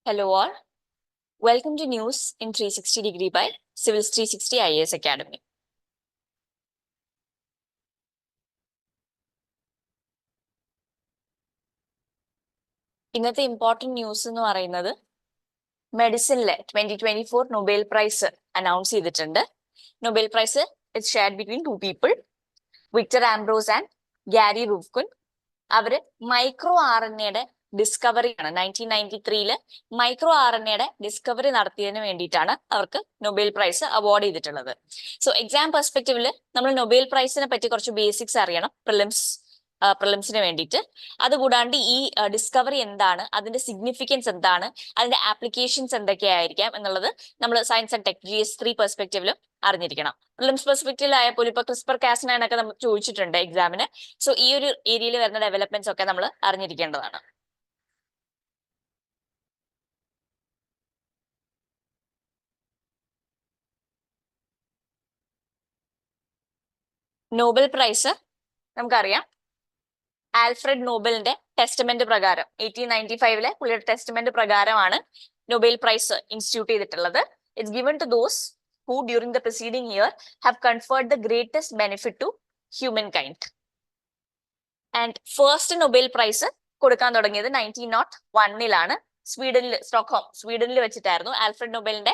Hello all. Welcome to News in 360 Degree by Civils 360 IAS Academy. ഇന്നത്തെ important news എന്ന് പറയുന്നത് മെഡിസിനിലെ 2024 Nobel prize announce ചെയ്തിട്ടുണ്ട്. Nobel prize it's shared between two people, Victor Ambros and Gary Ruvkun. അവര് micro RNA ഡിസ്കവറിയാണ് 1993 micro RNA discovery നടത്തിയതിന് വേണ്ടിയിട്ടാണ് അവർക്ക് നൊബേൽ പ്രൈസ് അവാർഡ് ചെയ്തിട്ടുള്ളത്. സോ എക്സാം പെർസ്പെക്റ്റീവില് നമ്മൾ നൊബേൽ പ്രൈസിനെ പറ്റി കുറച്ച് ബേസിക്സ് അറിയണം പ്രിലിംസിന് വേണ്ടിയിട്ട്. അതുകൂടാണ്ട് ഈ ഡിസ്കവറി എന്താണ്, അതിന്റെ സിഗ്നിഫിക്കൻസ് എന്താണ്, അതിന്റെ ആപ്ലിക്കേഷൻസ് എന്തൊക്കെയായിരിക്കാം എന്നുള്ളത് നമ്മൾ സയൻസ് ആൻഡ് ടെക് GS3 പെർസ്പെക്റ്റീവിലും അറിഞ്ഞിരിക്കണം. പ്രിലിംസ് പെർസ്പെക്റ്റീവിലായപ്പോൾ ഇപ്പൊ CRISPR-Cas9 ഒക്കെ നമ്മൾ ചോദിച്ചിട്ടുണ്ട് എക്സാമിന്. സോ ഈ ഒരു ഏരിയയിൽ വരുന്ന ഡെവലപ്മെന്റ്സ് ഒക്കെ നമ്മൾ അറിഞ്ഞിരിക്കേണ്ടതാണ്. നോബൽ പ്രൈസ് നമുക്കറിയാം ആൽഫ്രഡ് നോബലിന്റെ ടെസ്റ്റമെന്റ് പ്രകാരം 1895 പുള്ളിയുടെ ടെസ്റ്റമെന്റ് പ്രകാരമാണ് നൊബേൽ പ്രൈസ് ഇൻസ്റ്റിറ്റ്യൂട്ട് ചെയ്തിട്ടുള്ളത്. It's given to those who during the preceding year have conferred the greatest benefit to humankind. And first Nobel Prize കൊടുക്കാൻ തുടങ്ങിയത് 1901 സ്വീഡനിൽ വെച്ചിട്ടായിരുന്നു. ആൽഫ്രഡ് നൊബേലിന്റെ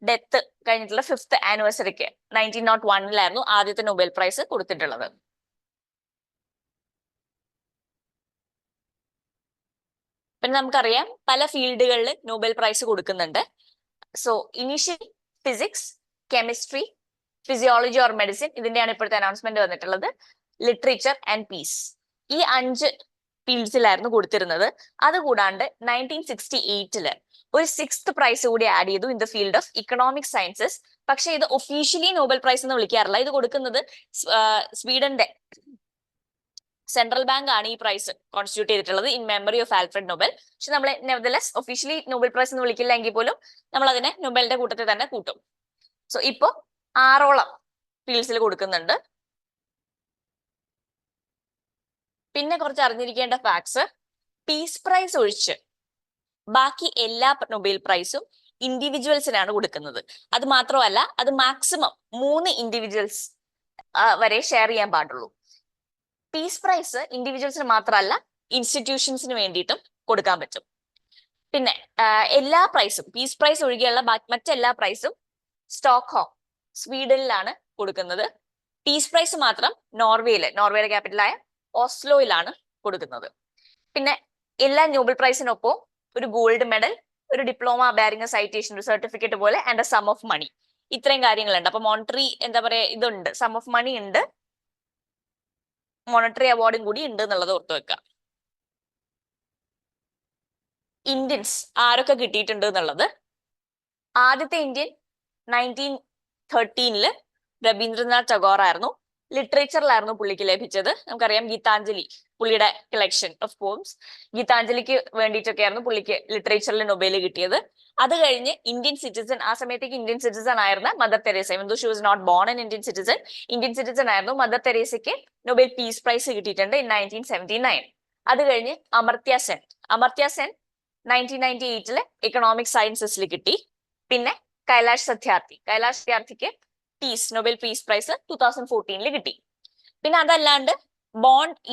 ഡെത്ത് കഴിഞ്ഞിട്ടുള്ള 5th ആനിവേഴ്സറിക്ക് 1901 ആദ്യത്തെ നൊബേൽ പ്രൈസ് കൊടുത്തിട്ടുള്ളത്. പിന്നെ നമുക്കറിയാം പല ഫീൽഡുകളിൽ നൊബേൽ പ്രൈസ് കൊടുക്കുന്നുണ്ട്. So initial physics, chemistry, physiology or medicine, ഇതിന്റെയാണ് ഇപ്പോഴത്തെ അനൗൺസ്മെന്റ് വന്നിട്ടുള്ളത്. ലിറ്ററേച്ചർ ആൻഡ് പീസ്, ഈ 5 ഫീൽഡ്സിലായിരുന്നു കൊടുത്തിരുന്നത്. അതുകൂടാണ്ട് 1968 ഒരു 6th പ്രൈസ് കൂടി ആഡ് ചെയ്തു in the field of economic sciences. പക്ഷെ ഇത് ഒഫീഷ്യലി നോബൽ പ്രൈസ് എന്ന് വിളിക്കാറില്ല. ഇത് കൊടുക്കുന്നത് സ്വീഡന്റെ സെൻട്രൽ ബാങ്ക് ആണ് ഈ പ്രൈസ് കോൺസ്റ്റിറ്റ്യൂട്ട് ചെയ്തിട്ടുള്ളത് in memory of Alfred Nobel. പക്ഷെ നമ്മളെ നെവർതലെസ് ഒഫീഷ്യലി നോബൽ പ്രൈസ് എന്ന് വിളിക്കില്ല എങ്കിൽ പോലും നമ്മൾ അതിനെ നൊബേലിന്റെ കൂട്ടത്തിൽ തന്നെ കൂട്ടും. സോ ഇപ്പൊ 6ഓളം ഫീൽഡ്സിൽ കൊടുക്കുന്നുണ്ട്. പിന്നെ കുറച്ച് അറിഞ്ഞിരിക്കേണ്ട ഫാക്ട്സ്, പീസ് പ്രൈസ് ഒഴിച്ച് ബാക്കി എല്ലാ നൊബേൽ പ്രൈസും ഇൻഡിവിജ്വൽസിനാണ് കൊടുക്കുന്നത്. അത് മാത്രമല്ല, അത് മാക്സിമം 3 ഇൻഡിവിജ്വൽസ് വരെ ഷെയർ ചെയ്യാൻ പാടുള്ളൂ. പീസ് പ്രൈസ് ഇൻഡിവിജ്വൽസിന് മാത്രമല്ല ഇൻസ്റ്റിറ്റ്യൂഷൻസിന് വേണ്ടിയിട്ടും കൊടുക്കാൻ പറ്റും. പിന്നെ എല്ലാ പ്രൈസും, പീസ് പ്രൈസ് ഒഴികെയുള്ള മറ്റെല്ലാ പ്രൈസും സ്റ്റോക്ക്ഹോം സ്വീഡനിലാണ് കൊടുക്കുന്നത്. പീസ് പ്രൈസ് മാത്രം നോർവേയുടെ ക്യാപിറ്റലായ ഓസ്ലോയിലാണ് കൊടുക്കുന്നത്. പിന്നെ എല്ലാ നോബൽ പ്രൈസിനൊപ്പം ഒരു ഗോൾഡ് മെഡൽ, ഒരു ഡിപ്ലോമ ബെയറിംഗ് എ സൈറ്റേഷൻ, ഒരു സർട്ടിഫിക്കറ്റ് പോലെ and a sum of money, ഇത്രയും കാര്യങ്ങളുണ്ട്. അപ്പൊ മോണിറ്ററി ഇതുണ്ട്, സം ഓഫ് മണി ഉണ്ട്, മോണിറ്ററി അവാർഡും കൂടി ഉണ്ട് എന്നുള്ളത് ഓർത്തു വെക്കാം. ഇന്ത്യൻസ് ആരൊക്കെ കിട്ടിയിട്ടുണ്ട് എന്നുള്ളത്, ആദ്യത്തെ ഇന്ത്യൻ 1913 രവീന്ദ്രനാഥ് ടാഗോർ ആയിരുന്നു. ലിറ്ററേച്ചറിലായിരുന്നു പുള്ളിക്ക് ലഭിച്ചത്. നമുക്കറിയാം ഗീതാഞ്ജലി, പുള്ളിയുടെ കളക്ഷൻ ഓഫ് പോംസ്, ഗീതാഞ്ജലിക്ക് വേണ്ടിയിട്ടൊക്കെ ആയിരുന്നു പുള്ളിക്ക് ലിറ്ററേച്ചറിൽ നൊബേൽ കിട്ടിയത്. അത് കഴിഞ്ഞ് ഇന്ത്യൻ സിറ്റിസൺ, ആ സമയത്തേക്ക് ഇന്ത്യൻ സിറ്റിസൺ ആയിരുന്ന Mother Teresa, even though she was not born an Indian citizen ആയിരുന്നു. മദർ തെരേസയ്ക്ക് നൊബേൽ പീസ് പ്രൈസ് കിട്ടിയിട്ടുണ്ട് in 1979. അത് കഴിഞ്ഞ് അമർത്യ സെൻ 1998 എക്കണോമിക് സയൻസസിൽ കിട്ടി. പിന്നെ കൈലാഷ് സത്യാർത്ഥിക്ക് നൊബേൽ പീസ് പ്രൈസ് 2014 കിട്ടി. പിന്നെ അതല്ലാണ്ട്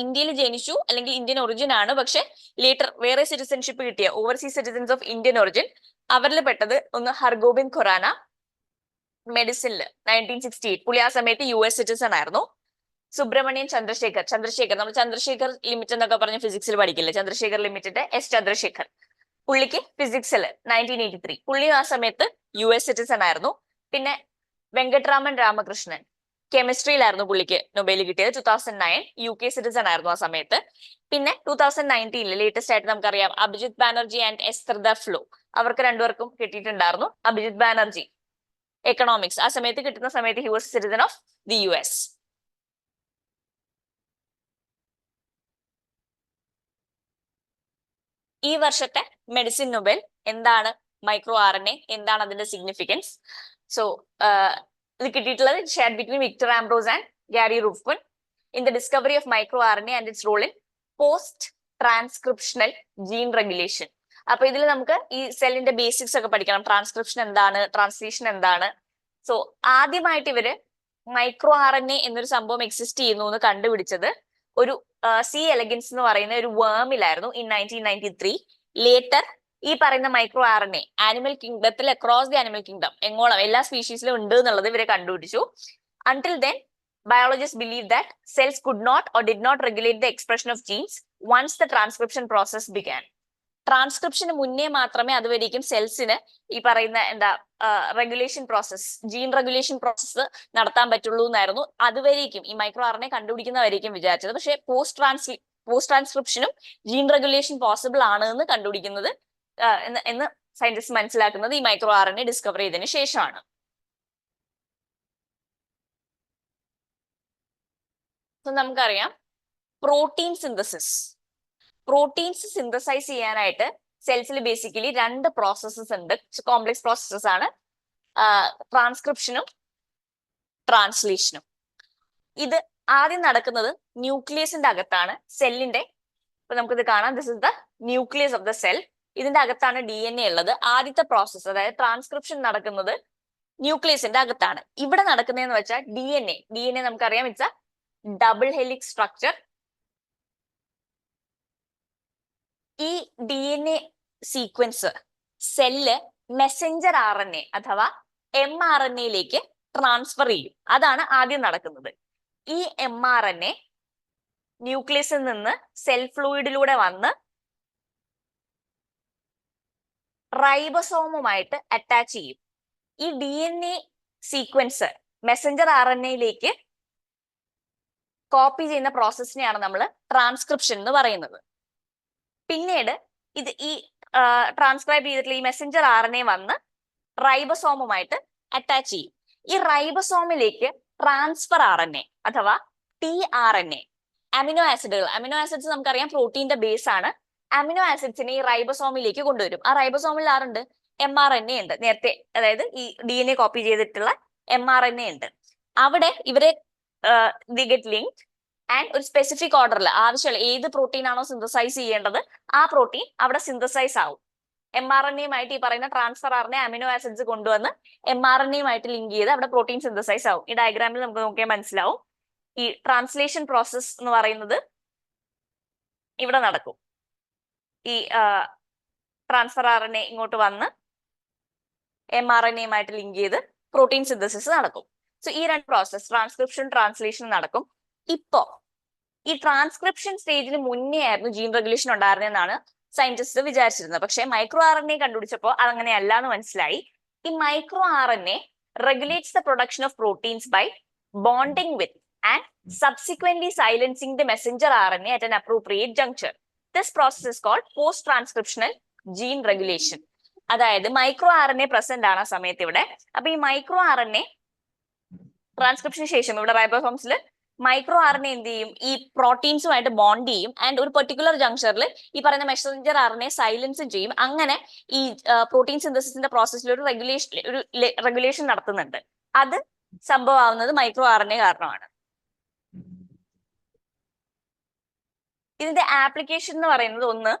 ഇന്ത്യയിൽ ജനിച്ചു അല്ലെങ്കിൽ ഇന്ത്യൻ ഒറിജിൻ ആണ്, പക്ഷെ ലേറ്റർ വേറെ സിറ്റിസൺഷിപ്പ് കിട്ടിയ overseas citizens of Indian origin, അവരിൽ പെട്ടത് ഒന്ന് ഹർഗോബിന്ദ് ഖൊറാന, മെഡിസിനിൽ 1968, പുള്ളി ആ സമയത്ത് US സിറ്റിസൺ ആയിരുന്നു. സുബ്രഹ്മണ്യൻ ചന്ദ്രശേഖർ, നമ്മൾ ചന്ദ്രശേഖർ ലിമിറ്റ് എന്നൊക്കെ പറഞ്ഞ് ഫിസിക്സിൽ പഠിക്കില്ലേ, ചന്ദ്രശേഖർ ലിമിറ്റഡ് S ചന്ദ്രശേഖർ, പുള്ളിക്ക് ഫിസിക്സിൽ 1983, പുള്ളി ആ സമയത്ത് US സിറ്റിസൺ ആയിരുന്നു. പിന്നെ വെങ്കട്രാമൻ രാമകൃഷ്ണൻ, കെമിസ്ട്രിയിലായിരുന്നു പുള്ളിക്ക് നൊബേൽ കിട്ടിയത് 2009, UK സിറ്റിസൺ ആയിരുന്നു ആ സമയത്ത്. പിന്നെ 2019 ലേറ്റസ്റ്റ് ആയിട്ട് നമുക്കറിയാം Abhijit Banerjee and Esther Duflo, അവർക്ക് രണ്ടുപേർക്കും കിട്ടിയിട്ടുണ്ടായിരുന്നു. അഭിജിത് ബാനർജി എക്കണോമിക്സ്, ആ സമയത്ത് കിട്ടുന്ന സമയത്ത് he was citizen of the US. ഈ വർഷത്തെ മെഡിസിൻ നൊബേൽ എന്താണ്, മൈക്രോ RNA എന്താണ് അതിന്റെ സിഗ്നിഫിക്കൻസ്? സോ ഇത് കിട്ടിയിട്ടുള്ളത് shared between Victor Ambros and Gary Ruvkun in the discovery of micro RNA and its role in post transcriptional gene regulation. അപ്പൊ ഇതിൽ നമുക്ക് ഈ സെല്ലിന്റെ ബേസിക്സ് ഒക്കെ പഠിക്കണം. ട്രാൻസ്ക്രിപ്ഷൻ എന്താണ്, ട്രാൻസ്ലേഷൻ എന്താണ്. സോ ആദ്യമായിട്ട് ഇവര് മൈക്രോ RNA എന്നൊരു സംഭവം എക്സിസ്റ്റ് ചെയ്യുന്നു എന്ന് കണ്ടുപിടിച്ചത് ഒരു സി എലഗൻസ് എന്ന് പറയുന്ന ഒരു വേമിലായിരുന്നു ഇൻ 1993. ലേറ്റർ ഈ പറയുന്ന മൈക്രോ RNA ആനിമൽ കിങ്ഡത്തിൽ അക്രോസ് ദി ആനിമൽ കിങ്ഡം എങ്ങോളം എല്ലാ സ്പീഷീസിലും ഉണ്ട് എന്നുള്ളത് ഇവരെ കണ്ടുപിടിച്ചു. Until then biologists believe that cells could not or did not regulate the expression of genes once the transcription process began. ട്രാൻസ്ക്രിപ്ഷന് മുന്നേ മാത്രമേ അതുവരേക്കും സെൽസിന് ഈ പറയുന്ന എന്താ regulation process, gene regulation process നടത്താൻ പറ്റുള്ളൂ എന്നായിരുന്നു അതുവരേക്കും ഈ മൈക്രോ RNA കണ്ടുപിടിക്കുന്നവരേക്കും വിചാരിച്ചത്. പക്ഷെ പോസ്റ്റ് ട്രാൻസ്ക്രിപ്ഷനും ജീൻ റെഗുലേഷൻ പോസിബിൾ ആണ് എന്ന് കണ്ടുപിടിക്കുന്നത് എന്ന് സയന്റിസ്റ്റ് മനസ്സിലാക്കുന്നത് ഈ മൈക്രോ RNA ഡിസ്കവർ ചെയ്തതിനു ശേഷമാണ്. നമുക്കറിയാം പ്രോട്ടീൻ സിന്തസിസ്. പ്രോട്ടീൻസ് സിന്തസൈസ് ചെയ്യാനായിട്ട് സെൽസിൽ ബേസിക്കലി രണ്ട് പ്രോസസ്സസ് ഉണ്ട്, കോംപ്ലക്സ് പ്രോസസ്സസ് ആണ്, ട്രാൻസ്ക്രിപ്ഷനും ട്രാൻസ്ലേഷനും. ഇത് ആദ്യം നടക്കുന്നത് ന്യൂക്ലിയസിന്റെ അകത്താണ്. സെല്ലിന്റെ ഇപ്പൊ നമുക്കിത് കാണാം, this is the nucleus of the cell. ഇതിന്റെ അകത്താണ് DNA ഉള്ളത്. ആദ്യത്തെ പ്രോസസ്സ് അതായത് ട്രാൻസ്ക്രിപ്ഷൻ നടക്കുന്നത് ന്യൂക്ലിയസിന്റെ അകത്താണ്. ഇവിടെ നടക്കുന്നതെന്ന് വെച്ചാൽ DNA നമുക്കറിയാം it's a double helix structure. ഈ DNA sequence cell messenger RNA അഥവാ mRNA ട്രാൻസ്ഫർ ചെയ്യും. അതാണ് ആദ്യം നടക്കുന്നത്. ഈ mRNA ന്യൂക്ലിയസിൽ നിന്ന് സെൽ ഫ്ലൂയിഡിലൂടെ വന്ന് റൈബോസോമുമായിട്ട് അറ്റാച്ച് ചെയ്യും. ഈ DNA sequence Messenger RNA copy ചെയ്യുന്ന പ്രോസസ്സിനെയാണ് നമ്മൾ ട്രാൻസ്ക്രിപ്ഷൻ എന്ന് പറയുന്നത്. പിന്നീട് ഇത് ഈ ട്രാൻസ്ക്രൈബ് ചെയ്തിട്ടുള്ള ഈ മെസ്സഞ്ചർ RNA വന്ന് റൈബോസോമുമായിട്ട് അറ്റാച്ച് ചെയ്യും. ഈ റൈബോസോമിലേക്ക് ട്രാൻസ്ഫർ RNA അഥവാ tRNA, അമിനോ ആസിഡ്സ് നമുക്കറിയാം പ്രോട്ടീന്റെ ബേസ് ആണ്. അമിനോ ആസിഡ്സിനെ ഈ റൈബോസോമിലേക്ക് കൊണ്ടുവരും. ആ റൈബോസോമിൽ ആറുണ്ട്? mRNA ഉണ്ട്. നേരത്തെ അതായത് ഈ DNA കോപ്പി ചെയ്തിട്ടുള്ള mRNA ഉണ്ട്. അവിടെ ഇവരെ ഗെറ്റ് ലിങ്ക്ഡ് ആൻഡ് ഒരു സ്പെസിഫിക് ഓർഡറിൽ ആവശ്യമുള്ള ഏത് പ്രോട്ടീൻ ആണോ സിന്തസൈസ് ചെയ്യേണ്ടത് ആ പ്രോട്ടീൻ അവിടെ സിന്തസൈസ് ആവും. mRNA ഈ പറയുന്ന ട്രാൻസ്ഫർ RNA അമിനോ ആസിഡ്സ് കൊണ്ടുവന്ന് mRNA ലിങ്ക് ചെയ്ത് അവിടെ പ്രോട്ടീൻ സിന്തസൈസ് ആവും. ഈ ഡയഗ്രാമിൽ നമുക്ക് നോക്കിയാൽ മനസ്സിലാവും. ഈ ട്രാൻസ്ലേഷൻ പ്രോസസ് എന്ന് പറയുന്നത് ഇവിടെ നടക്കും. ഈ ട്രാൻസ്ഫർ RNA ഇങ്ങോട്ട് വന്ന് mRNA ലിങ്ക് ചെയ്ത് പ്രോട്ടീൻ സിന്തസിസ് നടക്കും. സോ ഈ രണ്ട് പ്രോസസ് ട്രാൻസ്ക്രിപ്ഷൻ ട്രാൻസ്ലേഷൻ നടക്കും. ഇപ്പോ ഈ ട്രാൻസ്ക്രിപ്ഷൻ സ്റ്റേജിന് മുന്നേ ആയിരുന്നു ജീൻ റെഗുലേഷൻ ഉണ്ടായിരുന്നെന്നാണ് സയന്റിസ്റ്റ് വിചാരിച്ചിരുന്നത്. പക്ഷെ മൈക്രോ RNA കണ്ടുപിടിച്ചപ്പോൾ അതങ്ങനെയല്ല എന്ന് മനസ്സിലായി. ഈ micro RNA regulates the production of proteins by bonding with and subsequently silencing the messenger RNA at an appropriate juncture. This process is called post-transcriptional gene regulation. അതായത് micro RNA present ആണ് ആ സമയത്ത് ഇവിടെ. അപ്പൊ ഈ മൈക്രോ RNA ട്രാൻസ്ക്രിപ്ഷന് ശേഷം ഇവിടെ റൈബോസോംസിൽ micro RNA എന്ത് ചെയ്യും? ഈ പ്രോട്ടീൻസുമായിട്ട് ബോണ്ട് ചെയ്യും ആൻഡ് ഒരു പെർട്ടിക്കുലർ ജംഗ്ഷനിൽ ഈ പറയുന്ന മെസ്സഞ്ചർ RNA സൈലൻസും ചെയ്യും. അങ്ങനെ ഈ പ്രോട്ടീൻ സിന്തസിസിന്റെ പ്രോസസ്സിൽ ഒരു റെഗുലേഷൻ നടത്തുന്നുണ്ട്. അത് സംഭവമാവുന്നത് മൈക്രോ RNA കാരണമാണ്. ഇതിന്റെ ആപ്ലിക്കേഷൻ എന്ന് പറയുന്നത് ഒന്ന്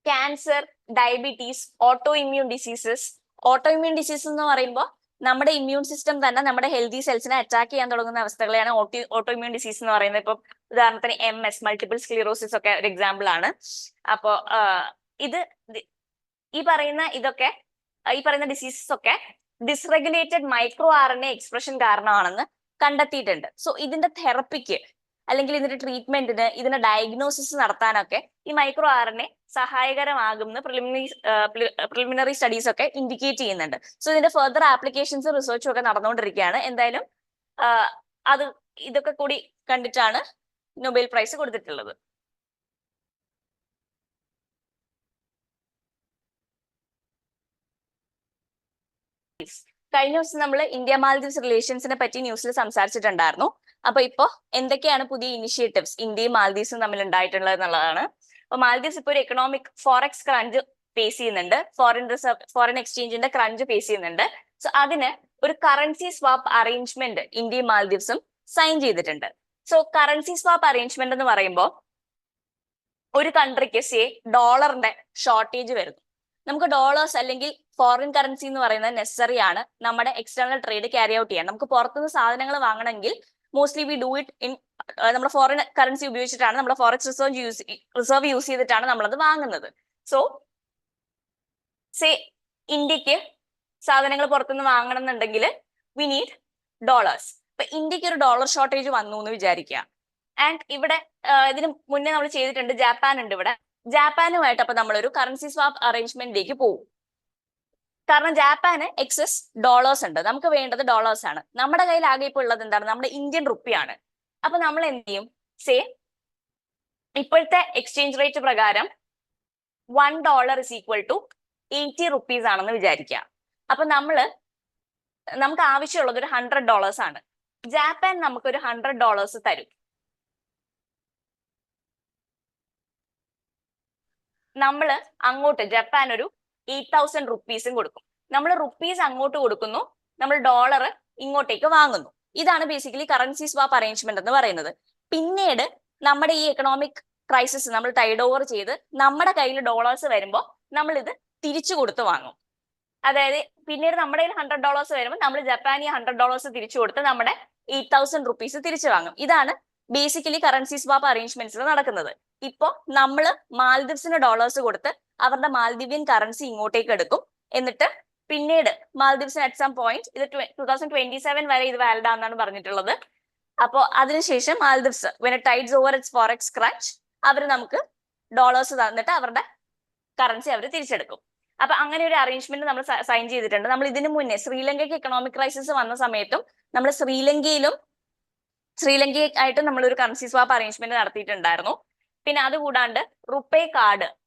cancer, diabetes, auto immune diseases. Auto immune disease എന്ന് പറയുമ്പോൾ നമ്മുടെ ഇമ്മ്യൂൺ സിസ്റ്റം തന്നെ നമ്മുടെ ഹെൽത്തി സെൽസിനെ അറ്റാക്ക് ചെയ്യാൻ തുടങ്ങുന്ന അവസ്ഥകളെയാണ് ഓട്ടോ ഇമ്മ്യൂൺ ഡിസീസ് എന്ന് പറയുന്നത്. ഇപ്പൊ ഉദാഹരണത്തിന് MS, മൾട്ടിപ്പിൾ സ്ക്ലിറോസിസ് ഒക്കെ ഒരു എക്സാമ്പിൾ ആണ്. അപ്പോ ഇത് ഈ പറയുന്ന ഡിസീസസ് ഒക്കെ ഡിസ്റെഗുലേറ്റഡ് മൈക്രോ RNA എക്സ്പ്രഷൻ കാരണമാണെന്ന് കണ്ടെത്തിയിട്ടുണ്ട്. സോ ഇതിന്റെ തെറപ്പിക്ക് അല്ലെങ്കിൽ ഇതിന്റെ ട്രീറ്റ്മെന്റിന് ഇതിന്റെ ഡയഗ്നോസിസ് നടത്താനൊക്കെ ഈ മൈക്രോ RNA സഹായകരമാകുന്ന പ്രിലിമിനറി സ്റ്റഡീസ് ഒക്കെ ഇൻഡിക്കേറ്റ് ചെയ്യുന്നുണ്ട്. സോ ഇതിന്റെ ഫർദർ ആപ്ലിക്കേഷൻസ് റിസർച്ചും ഒക്കെ നടന്നുകൊണ്ടിരിക്കുകയാണ്. എന്തായാലും ഇതൊക്കെ കൂടി കണ്ടിട്ടാണ് നൊബേൽ പ്രൈസ് കൊടുത്തിട്ടുള്ളത്. കഴിഞ്ഞ ദിവസം നമ്മൾ ഇന്ത്യ മാൽദീവ്സ് റിലേഷൻസിനെ പറ്റി ന്യൂസിൽ സംസാരിച്ചിട്ടുണ്ടായിരുന്നു. അപ്പൊ ഇപ്പൊ എന്തൊക്കെയാണ് പുതിയ ഇനിഷ്യേറ്റീവ്സ് ഇന്ത്യയും മാൽദീവ്സും തമ്മിൽ ഉണ്ടായിട്ടുള്ളത് എന്നുള്ളതാണ്. അപ്പൊ മാൽദീവ്സ് ഇപ്പൊ ഒരു എക്കണോമിക് ഫോറക്സ് ക്രഞ്ച് ഫേസ് ചെയ്യുന്നുണ്ട്, ഫോറിൻ എക്സ്ചേഞ്ചിന്റെ ക്രഞ്ച് ഫേസ് ചെയ്യുന്നുണ്ട്. സോ അതിന് ഒരു കറൻസി സ്വാപ്പ് അറേഞ്ച്മെന്റ് ഇന്ത്യയും മാൽദീവ്സും സൈൻ ചെയ്തിട്ടുണ്ട്. സോ കറൻസി സ്വാപ്പ് അറേഞ്ച്മെന്റ് എന്ന് പറയുമ്പോൾ ഒരു കൺട്രിക്ക് സേ ഡോളറിന്റെ ഷോർട്ടേജ് വരുന്നു, നമുക്ക് ഡോളേഴ്സ് അല്ലെങ്കിൽ ഫോറിൻ കറൻസി എന്ന് പറയുന്നത് നെസസറി ആണ് നമ്മുടെ എക്സ്റ്റേണൽ ട്രേഡ് ക്യാരി ഔട്ട് ചെയ്യാൻ. നമുക്ക് പുറത്തുനിന്ന് സാധനങ്ങൾ വാങ്ങണമെങ്കിൽ mostly we do it in നമ്മുടെ ഫോറിൻ കറൻസി ഉപയോഗിച്ചിട്ടാണ്, നമ്മുടെ ഫോറക്സ് റിസർവ് യൂസ് ചെയ്തിട്ടാണ് നമ്മളത് വാങ്ങുന്നത്. സോ സേ ഇന്ത്യക്ക് സാധനങ്ങൾ പുറത്തുനിന്ന് വാങ്ങണം എന്നുണ്ടെങ്കിൽ വി നീഡ് ഡോളേഴ്സ്. ഇപ്പൊ ഇന്ത്യക്ക് ഒരു ഡോളർ ഷോർട്ടേജ് വന്നു എന്ന് വിചാരിക്കുക. ആൻഡ് ഇവിടെ ഇതിന് മുന്നേ നമ്മൾ ചെയ്തിട്ടുണ്ട്, ജപ്പാൻ ഉണ്ട് ഇവിടെ. ജാപ്പാനുമായിട്ട് അപ്പൊ നമ്മളൊരു കറൻസി സ്വാപ്പ് അറേഞ്ച്മെന്റിലേക്ക് പോകും. കാരണം ജാപ്പാന് എക്സസ് ഡോളേഴ്സ് ഉണ്ട്, നമുക്ക് വേണ്ടത് ഡോളേഴ്സ് ആണ്. നമ്മുടെ കയ്യിൽ ആകെ ഇപ്പോൾ ഉള്ളത് എന്താണ്, നമ്മുടെ ഇന്ത്യൻ റുപ്പിയാണ്. അപ്പൊ നമ്മൾ എന്ത് ചെയ്യും, സേ ഇപ്പോഴത്തെ എക്സ്ചേഞ്ച് റേറ്റ് പ്രകാരം $1 is equal to 80 rupees ആണെന്ന് വിചാരിക്കുക. അപ്പൊ നമുക്ക് ആവശ്യമുള്ളത് ഒരു $100 ആണ്. ജാപ്പാൻ നമുക്കൊരു $100 തരും. നമ്മള് അങ്ങോട്ട് ജപ്പാൻ ഒരു 8,000 rupees കൊടുക്കും. നമ്മൾ റുപ്പീസ് അങ്ങോട്ട് കൊടുക്കുന്നു, നമ്മൾ ഡോളർ ഇങ്ങോട്ടേക്ക് വാങ്ങുന്നു. ഇതാണ് ബേസിക്കലി കറൻസി സ്വാപ്പ് അറേഞ്ച്മെന്റ് എന്ന് പറയുന്നത്. പിന്നീട് നമ്മുടെ ഈ എക്കണോമിക് ക്രൈസിസ് നമ്മൾ ടൈഡ് ഓവർ ചെയ്ത് നമ്മുടെ കയ്യിൽ ഡോളേഴ്സ് വരുമ്പോൾ നമ്മൾ ഇത് തിരിച്ചു കൊടുത്ത് വാങ്ങും. അതായത് പിന്നീട് നമ്മുടെ കയ്യിൽ $100 വരുമ്പോൾ നമ്മൾ ജപ്പാനി $100 തിരിച്ചു കൊടുത്ത് നമ്മുടെ 8,000 rupees തിരിച്ചു വാങ്ങും. ഇതാണ് ബേസിക്കലി കറൻസി സ്വാപ്പ് അറേഞ്ച്മെന്റ്സിൽ നടക്കുന്നത്. ഇപ്പൊ നമ്മള് മാൽദീവ്സിന് ഡോളേഴ്സ് കൊടുത്ത് അവരുടെ മാൽദീവിയൻ കറൻസി ഇങ്ങോട്ടേക്ക് എടുക്കും. എന്നിട്ട് പിന്നീട് മാൽദീവ്സിന് അറ്റ് സം പോയിന്റ് ഇത് 2027 വരെ ഇത് വാലിഡ് ആണെന്നാണ് പറഞ്ഞിട്ടുള്ളത്. അപ്പോ അതിനുശേഷം Maldives when it tides over its forex crunch അവര് നമുക്ക് ഡോളേഴ്സ് തന്നിട്ട് അവരുടെ കറൻസി അവർ തിരിച്ചെടുക്കും. അപ്പൊ അങ്ങനെ ഒരു അറേഞ്ച്മെന്റ് നമ്മൾ സൈൻ ചെയ്തിട്ടുണ്ട്. നമ്മൾ ഇതിനു മുന്നേ ശ്രീലങ്കയ്ക്ക് എക്കണോമിക് ക്രൈസിസ് വന്ന സമയത്തും നമ്മൾ ശ്രീലങ്കയായിട്ട് നമ്മൾ ഒരു കറൻസി സ്വാപ്പ് അറേഞ്ച്മെന്റ് നടത്തിയിട്ടുണ്ടായിരുന്നു. പിന്നെ അതുകൂടാണ്ട്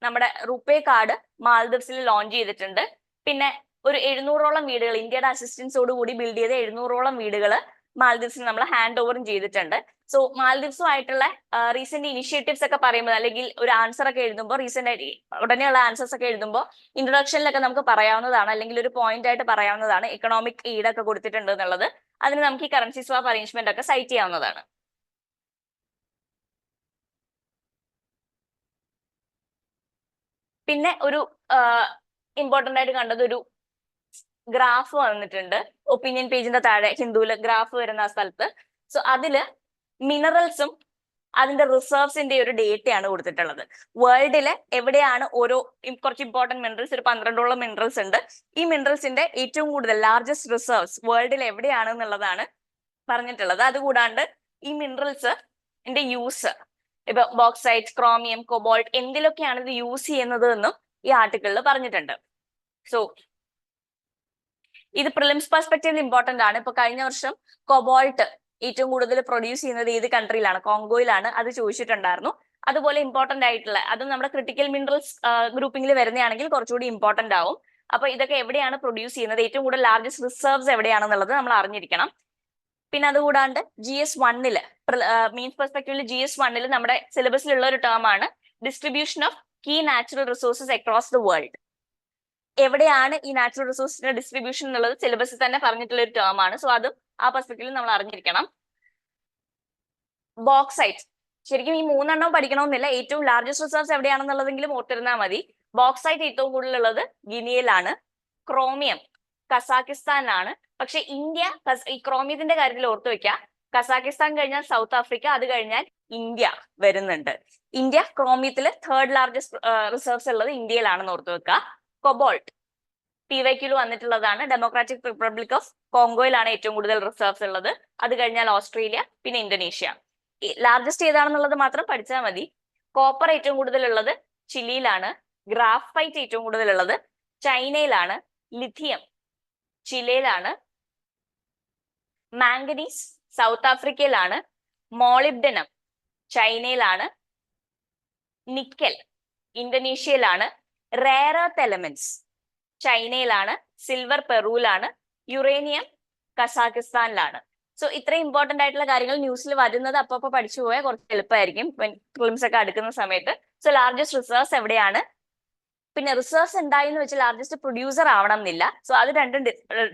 നമ്മുടെ റുപ്പേ കാർഡ് മാൽദീവ്സിൽ ലോഞ്ച് ചെയ്തിട്ടുണ്ട്. പിന്നെ ഒരു 700ഓളം വീടുകൾ ഇന്ത്യയുടെ അസിസ്റ്റൻസോട് കൂടി ബിൽഡ് ചെയ്ത 700ഓളം വീടുകൾ മാൽദീവ്സിന് നമ്മൾ ഹാൻഡ് ഓവറും ചെയ്തിട്ടുണ്ട്. സോ മാൽദീവ്സുമായിട്ടുള്ള റീസെന്റ് ഇനിഷ്യേറ്റീവ്സ് ഒക്കെ പറയുമ്പോൾ അല്ലെങ്കിൽ ഒരു ആൻസർ ഒക്കെ എഴുതുമ്പോൾ റീസെന്റ് ആയിട്ട് ഉടനെയുള്ള ആൻസേഴ്സ് ഒക്കെ എഴുതുമ്പോൾ ഇൻട്രൊഡക്ഷനിലൊക്കെ നമുക്ക് പറയാവുന്നതാണ്, അല്ലെങ്കിൽ ഒരു പോയിന്റ് ആയിട്ട് പറയാവുന്നതാണ് എക്കണോമിക് എയ്ഡ് ഒക്കെ കൊടുത്തിട്ടുണ്ട് എന്നുള്ളത്. അതിന് നമുക്ക് ഈ കറൻസി സ്വാപ്പ് അറേഞ്ച്മെന്റ് ഒക്കെ സൈറ്റ് ചെയ്യാവുന്നതാണ്. പിന്നെ ഒരു ഇമ്പോർട്ടന്റ് ആയിട്ട് കണ്ടത് ഒരു ഗ്രാഫ് വന്നിട്ടുണ്ട് ഒപ്പീനിയൻ പേജിന്റെ താഴെ ഹിന്ദുവില് ഗ്രാഫ് വരുന്ന ആ സ്ഥലത്ത്. സോ അതില് മിനറൽസും അതിന്റെ റിസർവ്സിന്റെ ഒരു ഡേറ്റയാണ് കൊടുത്തിട്ടുള്ളത്. വേൾഡിലെ എവിടെയാണ് കുറച്ച് ഇമ്പോർട്ടന്റ് മിനറൽസ്, ഒരു 12ഓളം മിനറൽസ് ഉണ്ട്. ഈ മിനറൽസിന്റെ ഏറ്റവും കൂടുതൽ ലാർജസ്റ്റ് റിസർവ്സ് വേൾഡിൽ എവിടെയാണ് എന്നുള്ളതാണ് പറഞ്ഞിട്ടുള്ളത്. അതുകൂടാണ്ട് ഈ മിനറൽസിന്റെ യൂസ് ഇപ്പൊ ബോക്സൈറ്റ്, ക്രോമിയം, കൊബോൾട്ട് എന്തിലൊക്കെയാണ് ഇത് യൂസ് ചെയ്യുന്നത് എന്നും ഈ ആർട്ടിക്കിളിൽ പറഞ്ഞിട്ടുണ്ട്. സോ ഇത് പ്രിലിംസ് പെർസ്പെക്റ്റീവിൽ ഇമ്പോർട്ടന്റ് ആണ്. ഇപ്പൊ കഴിഞ്ഞ വർഷം കൊബോൾട്ട് ഏറ്റവും കൂടുതൽ പ്രൊഡ്യൂസ് ചെയ്യുന്നത് ഏത് കൺട്രിയിലാണ്, കോങ്കോയിലാണ്, അത് ചോദിച്ചിട്ടുണ്ടായിരുന്നു. അതുപോലെ ഇമ്പോർട്ടന്റ് ആയിട്ടുള്ള അതും നമ്മുടെ ക്രിട്ടിക്കൽ മിനറൽസ് ഗ്രൂപ്പിംഗിൽ വരുന്നതാണെങ്കിൽ കുറച്ചുകൂടി ഇമ്പോർട്ടന്റ് ആവും. അപ്പൊ ഇതൊക്കെ എവിടെയാണ് പ്രൊഡ്യൂസ് ചെയ്യുന്നത്, ഏറ്റവും കൂടുതൽ ലാർജസ്റ്റ് റിസർവ്സ് എവിടെയാണെന്നുള്ളത് നമ്മൾ അറിഞ്ഞിരിക്കണം. പിന്നെ അതുകൂടാണ്ട് GS1 മീൻസ് പെർസ്പെക്റ്റീവിൽ GS1 നമ്മുടെ സിലബസിലുള്ള ഒരു ടേം ആണ് distribution of key natural resources across the world. എവിടെയാണ് ഈ നാച്ചുറൽ റിസോഴ്സിന്റെ ഡിസ്ട്രിബ്യൂഷൻ എന്നുള്ളത് സിലബസിൽ തന്നെ പറഞ്ഞിട്ടുള്ള ഒരു ടേം ആണ്. സോ അതും ആ പെർസ്പെക്റ്റീവിൽ നമ്മൾ അറിഞ്ഞിരിക്കണം. ബോക്സൈറ്റ് ശരിക്കും ഈ 3 പഠിക്കണമെന്നില്ല, ഏറ്റവും ലാർജസ്റ്റ് റിസർവ്സ് എവിടെയാണെന്നുള്ളതെങ്കിലും ഓർത്തിരുന്നാൽ മതി. ബോക്സൈറ്റ് ഏറ്റവും കൂടുതലുള്ളത് ഗിനിയയിലാണ്, ക്രോമിയം കസാക്കിസ്ഥാനിലാണ്. പക്ഷെ ഇന്ത്യ ഈ ക്രോമിയത്തിന്റെ കാര്യത്തിൽ ഓർത്തു വെക്കുക, കസാക്കിസ്ഥാൻ കഴിഞ്ഞാൽ സൗത്ത് ആഫ്രിക്ക, അത് കഴിഞ്ഞാൽ ഇന്ത്യ വരുന്നുണ്ട്. ഇന്ത്യ ക്രോമിയത്തില് 3rd ലാർജസ്റ്റ് റിസർവ്സ് ഉള്ളത് ഇന്ത്യയിലാണെന്ന് ഓർത്തു വെക്കുക. കൊബോൾട്ട് PYQ വന്നിട്ടുള്ളതാണ്, ഡെമോക്രാറ്റിക് റിപ്പബ്ലിക് ഓഫ് കോങ്കോയിലാണ് ഏറ്റവും കൂടുതൽ റിസർവ്സ് ഉള്ളത്. അത് കഴിഞ്ഞാൽ ഓസ്ട്രേലിയ, പിന്നെ ഇന്തോനേഷ്യ. ലാർജസ്റ്റ് ഏതാണെന്നുള്ളത് മാത്രം പഠിച്ചാൽ മതി. കോപ്പർ ഏറ്റവും കൂടുതൽ ഉള്ളത് ചിലിയിലാണ്, ഗ്രാഫൈറ്റ് ഏറ്റവും കൂടുതൽ ഉള്ളത് ചൈനയിലാണ്, ലിഥിയം ചിലയിലാണ്, മാംഗനീസ് സൗത്ത് ആഫ്രിക്കയിലാണ്, മോളിബ്ഡനം ചൈനയിലാണ്, നിക്കൽ ഇന്തോനേഷ്യയിലാണ്, റെയർ എർത്ത് എലമെന്റ്സ് ചൈനയിലാണ്, സിൽവർ പെറുവിലാണ്, യുറേനിയം കസാക്കിസ്ഥാനിലാണ്. സോ ഇത്രയും ഇമ്പോർട്ടന്റ് ആയിട്ടുള്ള കാര്യങ്ങൾ ന്യൂസിൽ വരുന്നത് അപ്പൊ പഠിച്ചു പോയാൽ കുറച്ച് എളുപ്പമായിരിക്കും പ്രിലിംസ് ഒക്കെ അടുക്കുന്ന സമയത്ത്. സോ ലാർജസ്റ്റ് റിസർവ്സ് എവിടെയാണ്, പിന്നെ റിസർവ്സ് ഉണ്ടായി എന്ന് വെച്ചാൽ ലാർജസ്റ്റ് പ്രൊഡ്യൂസർ ആവണം എന്നില്ല. സോ അത് രണ്ടും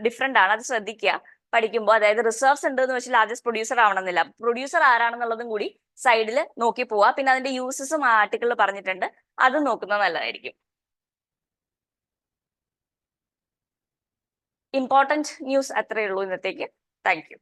ഡിഫറെന്റ് ആണ്, അത് ശ്രദ്ധിക്കുക. പഠിക്കുമ്പോൾ, അതായത് റിസർവ്സ് ഉണ്ട് എന്ന് വെച്ചാൽ ലാർജസ്റ്റ് പ്രൊഡ്യൂസർ ആവണമെന്നില്ല. പ്രൊഡ്യൂസർ ആരാണെന്നുള്ളതും കൂടി സൈഡിൽ നോക്കി പോവാ. പിന്നെ അതിന്റെ യൂസസും ആ ആർട്ടിക്കിളിൽ പറഞ്ഞിട്ടുണ്ട്, അത് നോക്കുന്നത് നല്ലതായിരിക്കും. ഇമ്പോർട്ടന്റ് ന്യൂസ് അത്രയേ ഉള്ളൂ ഇന്നത്തേക്ക്. Thank you.